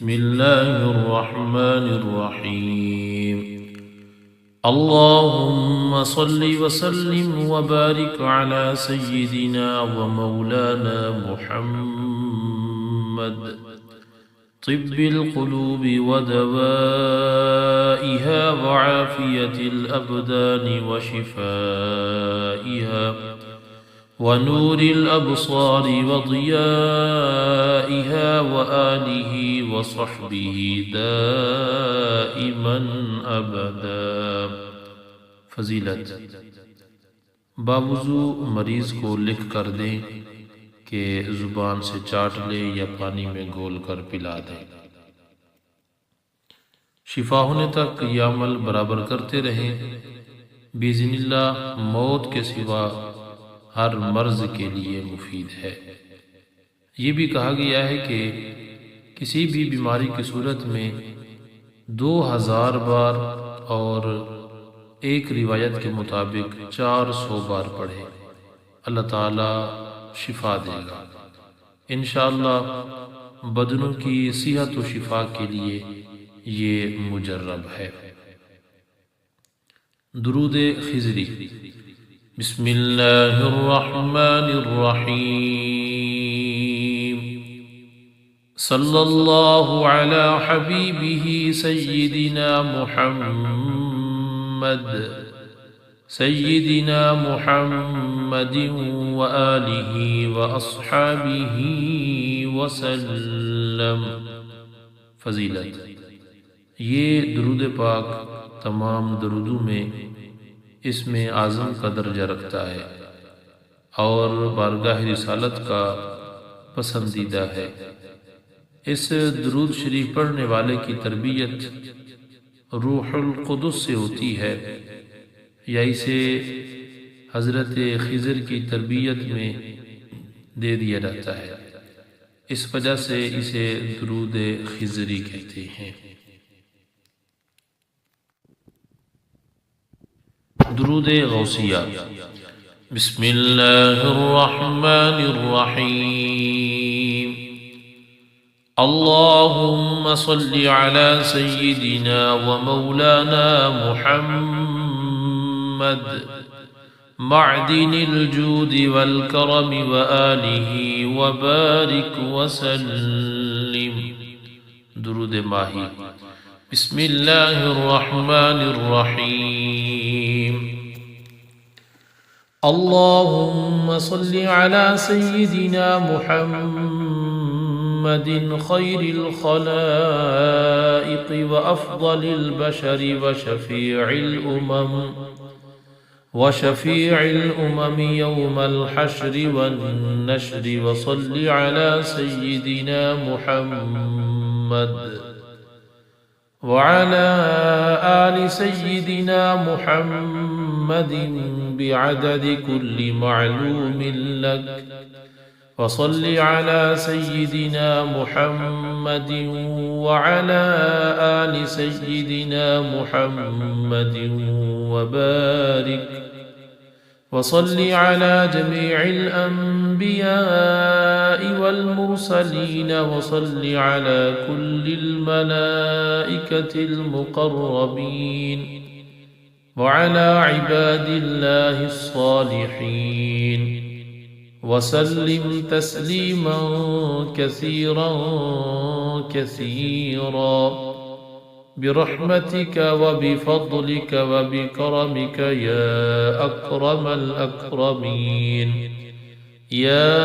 بسم الله الرحمن الرحيم. اللهم صل وسلم وبارك على سيدنا ومولانا محمد طب القلوب ودوائها وعافية الأبدان وشفائها ونور الأبصار وضيائها وآله وصحبه دائما أبدا. فضیلت: باوضو مریض کو لکھ کر دیں کہ زبان سے چاٹ لے یا پانی میں گھول کر پلا دیں. شفا ہونے تک یہ عمل برابر کرتے رہیں. بإذن اللہ موت کے سوا ہر مرض کے لیے مفید ہے. یہ بھی کہا گیا ہے کہ کسی بھی بیماری کی صورت میں 2000 بار اور ایک روایت کے مطابق 400 بار پڑھے، اللہ تعالی شفا دے گا. انشاءاللہ بدنوں کی صحت و شفا کے لیے یہ مجرب ہے. درود خضری. بسم اللہ الرحمن الرحیم. صلی اللہ علی حبیبہ سیدنا محمد وآلہ واصحابہ وسلم. فضیلت: یہ درود پاک تمام درودوں میں اسم اعظم کا درجہ رکھتا ہے اور بارگاہ رسالت کا پسندیدہ ہے. اس درود شریف پڑھنے والے کی تربیت روح القدس سے ہوتی ہے یا اسے حضرت خضر کی تربیت میں دے دیا جاتا ہے. اس وجہ سے اسے درود خضری کہتے ہیں. درود غوثیہ. بسم اللہ الرحمن الرحیم. اللهم صل على سيدنا ومولانا محمد معدن الجود والكرم وآله وبارك وسلم. درود ماہی. بسم اللہ الرحمن الرحیم. اللهم صل على سيدنا محمد خير الخلائق وأفضل البشر وشفيع الأمم يوم الحشر والنشر. وصل على سيدنا محمد وعلى آل سيدنا محمد بعدد كل معلوم لك. وصل على سيدنا محمد وعلى آل سيدنا محمد وبارك. وصل على جميع الأنبياء والمرسلين. وصل على كل الملائكة المقربين وعلى عباد الله الصالحين. وسلم تسليما كثيرا كثيرا برحمتك وبفضلك وبكرمك يا أكرم الأكرمين يا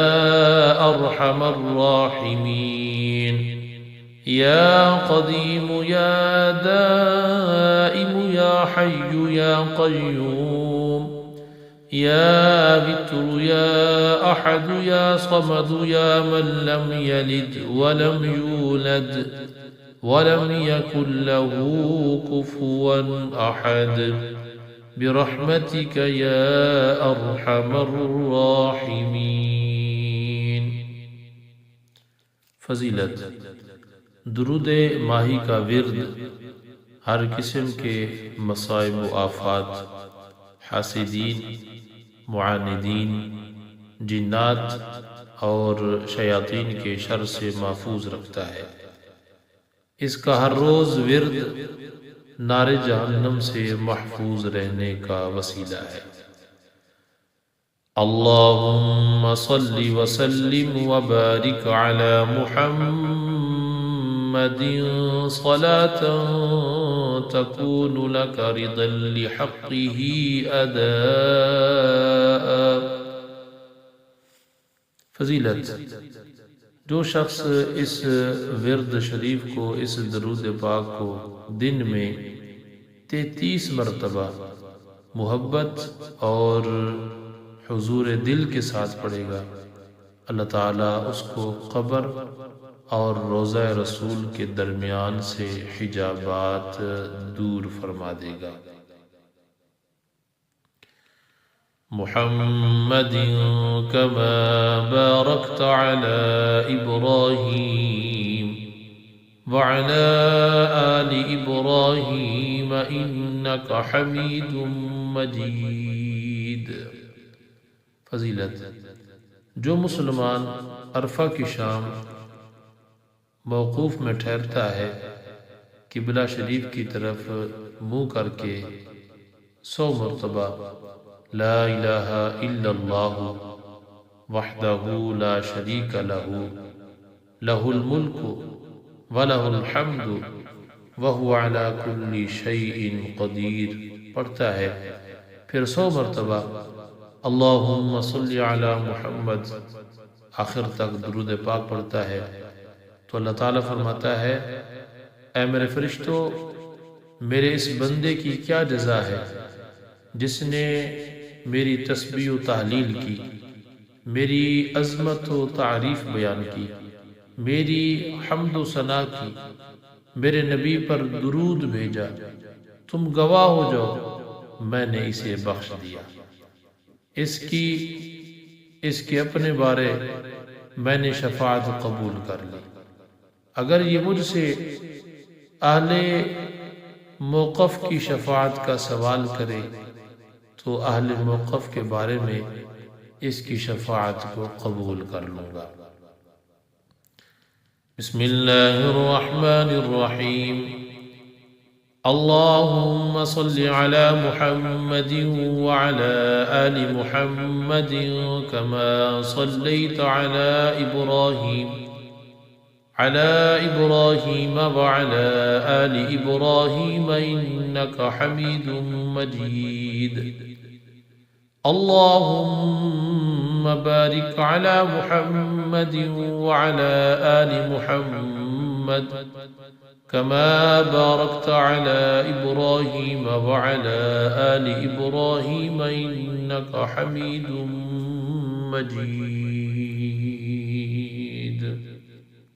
أرحم الراحمين يا قديم يا دائم يا حي يا قيوم يا بتر يا أحد يا صمد يا من لم يلد ولم يولد ولم يكن له كفوا أحد برحمتك يا أرحم الراحمين. فضیلت: درود ماہی کا ورد ہر قسم کے مصائب و آفات، حاسدین، معاندین، جنات اور شیاطین کے شر سے محفوظ رکھتا ہے. اس کا ہر روز ورد نار جہنم سے محفوظ رہنے کا وسیلہ ہے۔ اللہم صلی وسلم وبارک علی محمد صلاة تکون لک رضا لحقہ اداء۔ فضیلت: جو شخص اس ورد شریف کو، اس درود پاک کو دن میں 33 مرتبہ محبت اور حضور دل کے ساتھ پڑھے گا، اللہ تعالیٰ اس کو قبر اور روضہ رسول کے درمیان سے حجابات دور فرما دے گا۔ محمد کما بارکت علی ابراہیم وعلى آل ابراہیم انک حمید مجید۔ فضیلت: جو مسلمان عرفہ کی شام موقوف میں ٹھہرتا ہے، قبلہ شریف کی طرف منہ کر کے 100 مرتبہ لا الہ الا اللہ وحدہ لا شریک لہ لہ الملک وَلَهُ الْحَمْدُ وَهُوَ عَلَى كُلِّ شَيْءٍ قَدِيرٌ پڑھتا ہے، پھر 100 مرتبہ اللہم صلی علی محمد آخر تک درود پاک پڑھتا ہے، تو اللہ تعالیٰ فرماتا ہے اے میرے فرشتوں، میرے اس بندے کی کیا جزا ہے جس نے میری تسبیح و تحلیل کی، میری عظمت و تعریف بیان کی، میری حمد و ثنا کی، میرے نبی پر درود بھیجا، تم گواہ ہو جاؤ میں نے اسے بخش دیا، اس کے اپنے بارے میں نے شفاعت قبول کر لی۔ اگر یہ مجھ سے اہل موقف کی شفاعت کا سوال کرے تو اہل موقف کے بارے میں اس کی شفاعت کو قبول کر لوں گا۔ بسم اللہ الرحمن الرحیم۔ اللہم صل علی محمد وعلی آل محمد کما صلیت علی ابراہیم وعلی آل ابراہیم انک حمید مجید۔ اللہم بارک علی محمد وعلی آل محمد کما بارکت علی ابراہیم وعلی آل ابراہیم انک حمید مجید۔